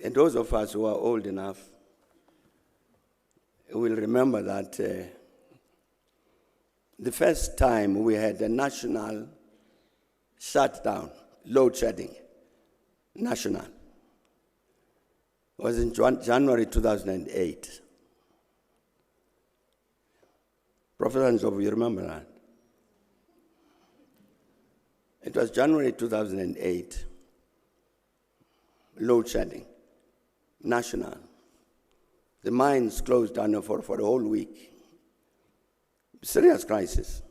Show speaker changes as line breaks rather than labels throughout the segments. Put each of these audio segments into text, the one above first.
And those of us who are old enough will remember that the first time we had a national shutdown, load shedding, national, was in January 2008. Professor Njobu, you remember that? It was January 2008, load shedding, national. The mines closed down for a whole week. Serious crisis.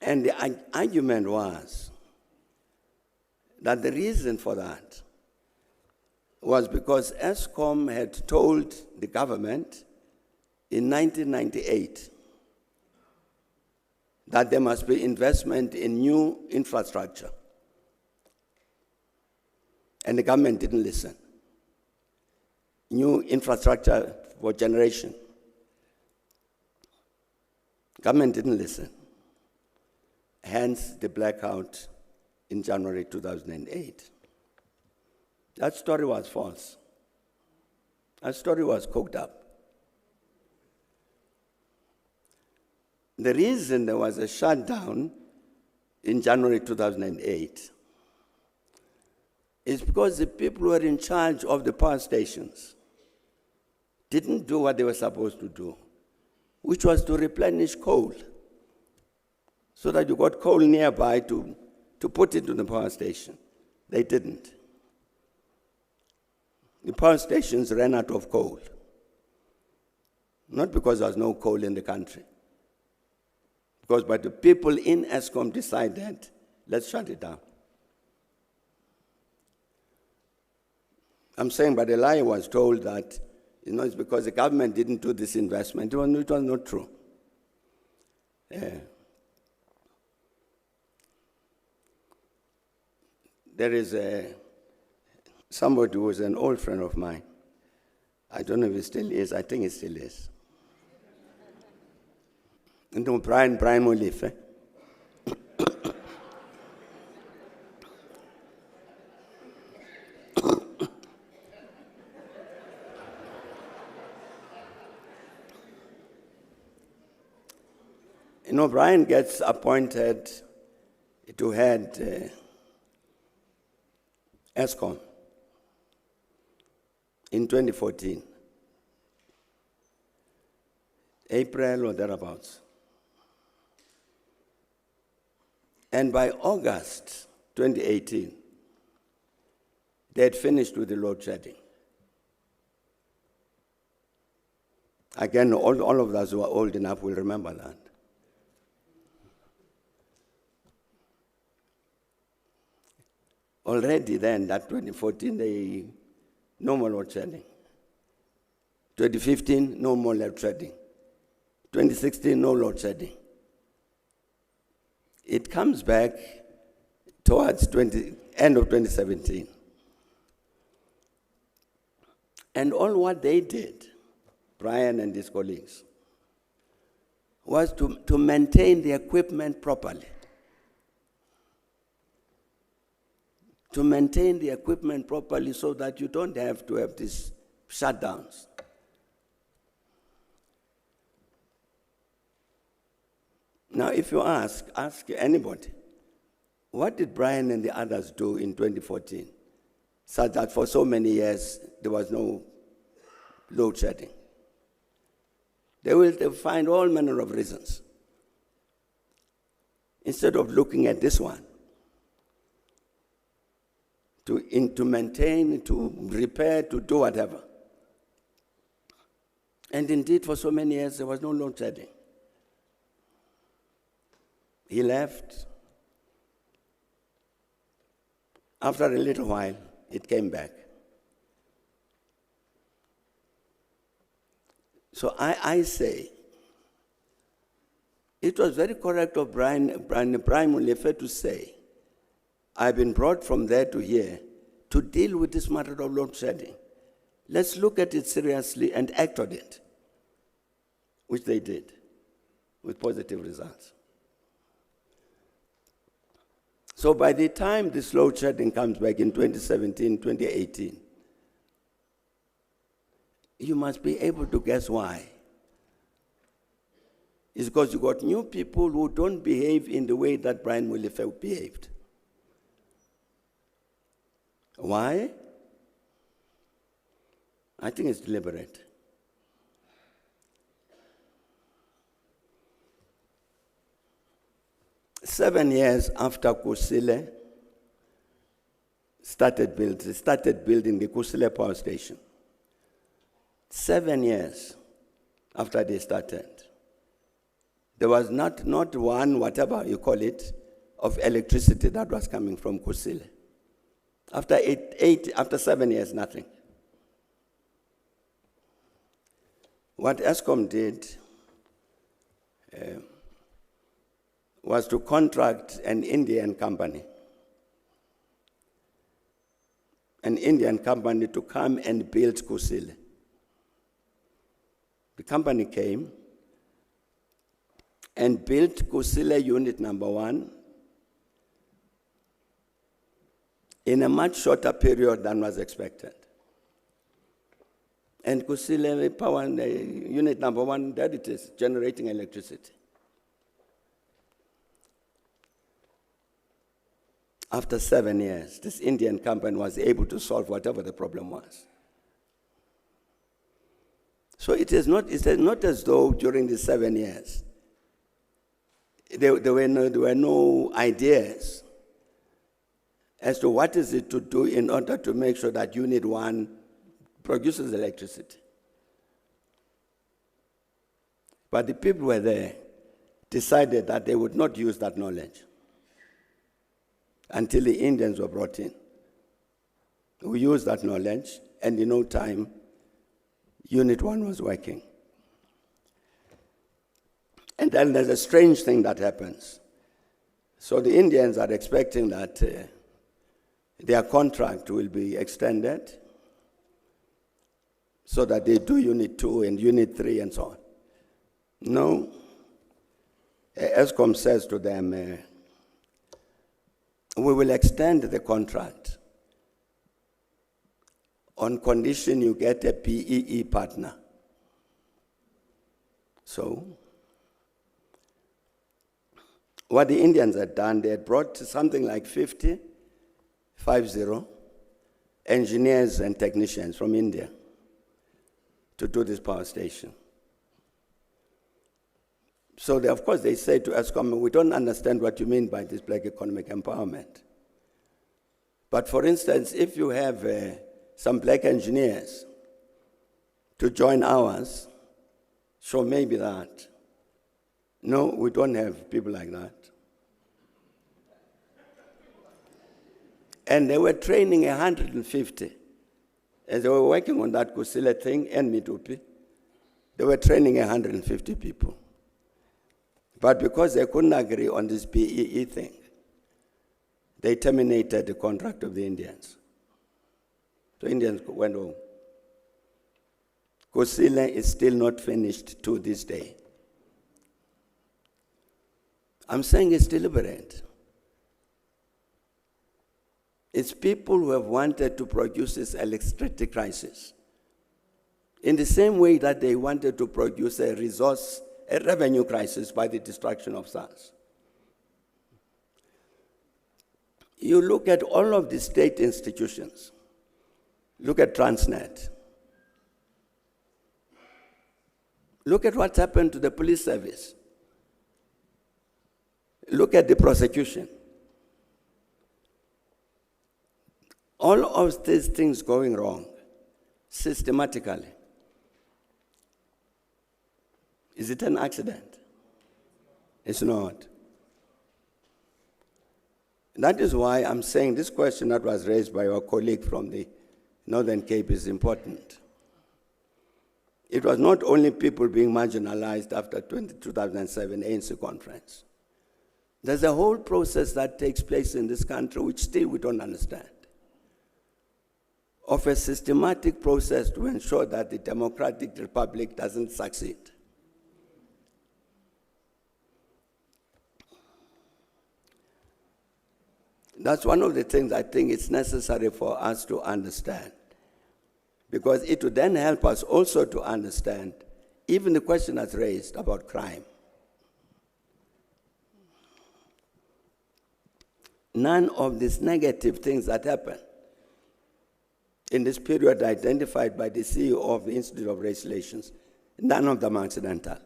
And the argument was that the reason for that was because ESCOM had told the government in 1998 that there must be investment in new infrastructure. And the government didn't listen. New infrastructure for generation. Government didn't listen. Hence the blackout in January 2008. That story was false. That story was cooked up. The reason there was a shutdown in January 2008 is because the people who were in charge of the power stations didn't do what they were supposed to do, which was to replenish coal, so that you got coal nearby to put into the power station. They didn't. The power stations ran out of coal, not because there was no coal in the country, but the people in ESCOM decided, let's shut it down. I'm saying, but the lie was told that, it's because the government didn't do this investment. It was not true. There is somebody who was an old friend of mine. I don't know if he still is. I think he still is. Brian Molife. Brian gets appointed to head ESCOM in 2014, April or thereabouts. And by August 2018, they had finished with the load shedding. Again, all of us who are old enough will remember that. Already then, that 2014, no more load shedding. 2015, no more load shedding. 2016, no load shedding. It comes back towards end of 2017. And all what they did, Brian and his colleagues, was to maintain the equipment properly. To maintain the equipment properly so that you don't have to have these shutdowns. Now, if you ask anybody, what did Brian and the others do in 2014, such that for so many years there was no load shedding? They will find all manner of reasons. Instead of looking at this one, to maintain, to repair, to do whatever. And indeed, for so many years, there was no load shedding. He left. After a little while, it came back. So I say, it was very correct of Brian Molife to say, I've been brought from there to here to deal with this matter of load shedding. Let's look at it seriously and act on it, which they did with positive results. So by the time this load shedding comes back in 2017, 2018, you must be able to guess why. It's because you got new people who don't behave in the way that Brian Molefe behaved. Why? I think it's deliberate. Seven years after Kusile started building the Kusile power station, 7 years after they started, there was not one, whatever you call it, of electricity that was coming from Kusile. After 7 years, nothing. What ESCOM did was to contract an Indian company to come and build Kusile. The company came and built Kusile Unit Number 1 in a much shorter period than was expected. And Kusile Power Unit Number 1, there it is, generating electricity. After 7 years, this Indian company was able to solve whatever the problem was. So it is not as though during the 7 years there were no ideas as to what is it to do in order to make sure that Unit 1 produces electricity. But the people were there, decided that they would not use that knowledge until the Indians were brought in. We used that knowledge, and in no time, Unit 1 was working. And then there's a strange thing that happens. So the Indians are expecting that their contract will be extended so that they do Unit 2 and Unit 3 and so on. No. ESCOM says to them, we will extend the contract on condition you get a PEE partner. So, what the Indians had done, they had brought something like 50 engineers and technicians from India to do this power station. So, of course, they say to ESCOM, we don't understand what you mean by this black economic empowerment. But for instance, if you have some black engineers to join ours, so maybe that. No, we don't have people like that. And they were training 150. As they were working on that Kusile thing and Mitupi, they were training 150 people. But because they couldn't agree on this PEE thing, they terminated the contract of the Indians. The Indians went home. Kusile is still not finished to this day. I'm saying it's deliberate. It's people who have wanted to produce this electricity crisis in the same way that they wanted to produce a revenue crisis by the destruction of SARS. You look at all of the state institutions. Look at Transnet. Look at what's happened to the police service. Look at the prosecution. All of these things going wrong systematically. Is it an accident? It's not. That is why I'm saying this question that was raised by our colleague from the Northern Cape is important. It was not only people being marginalized after 2007 ANC conference. There's a whole process that takes place in this country which still we don't understand, of a systematic process to ensure that the democratic republic doesn't succeed. That's one of the things I think it's necessary for us to understand, because it would then help us also to understand even the question that's raised about crime. None of these negative things that happen in this period identified by the CEO of the Institute of Race Relations, none of them are accidental.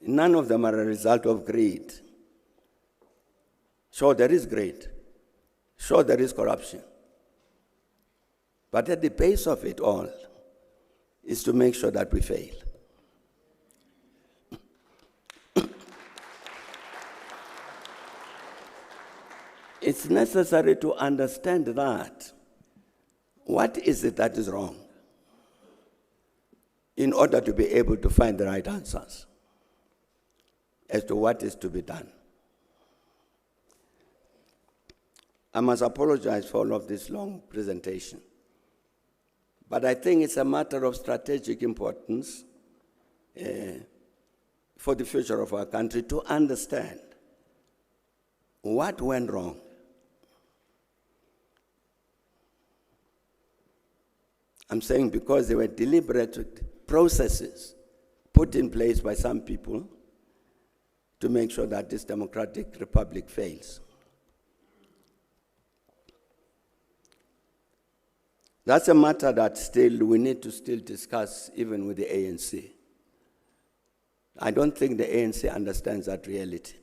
None of them are a result of greed. Sure, there is greed. Sure, there is corruption. But at the base of it all is to make sure that we fail. It's necessary to understand that. What is it that is wrong? In order to be able to find the right answers as to what is to be done. I must apologize for all of this long presentation, but I think it's a matter of strategic importance for the future of our country to understand what went wrong. I'm saying because there were deliberate processes put in place by some people to make sure that this democratic republic fails. That's a matter that we need to still discuss even with the ANC. I don't think the ANC understands that reality.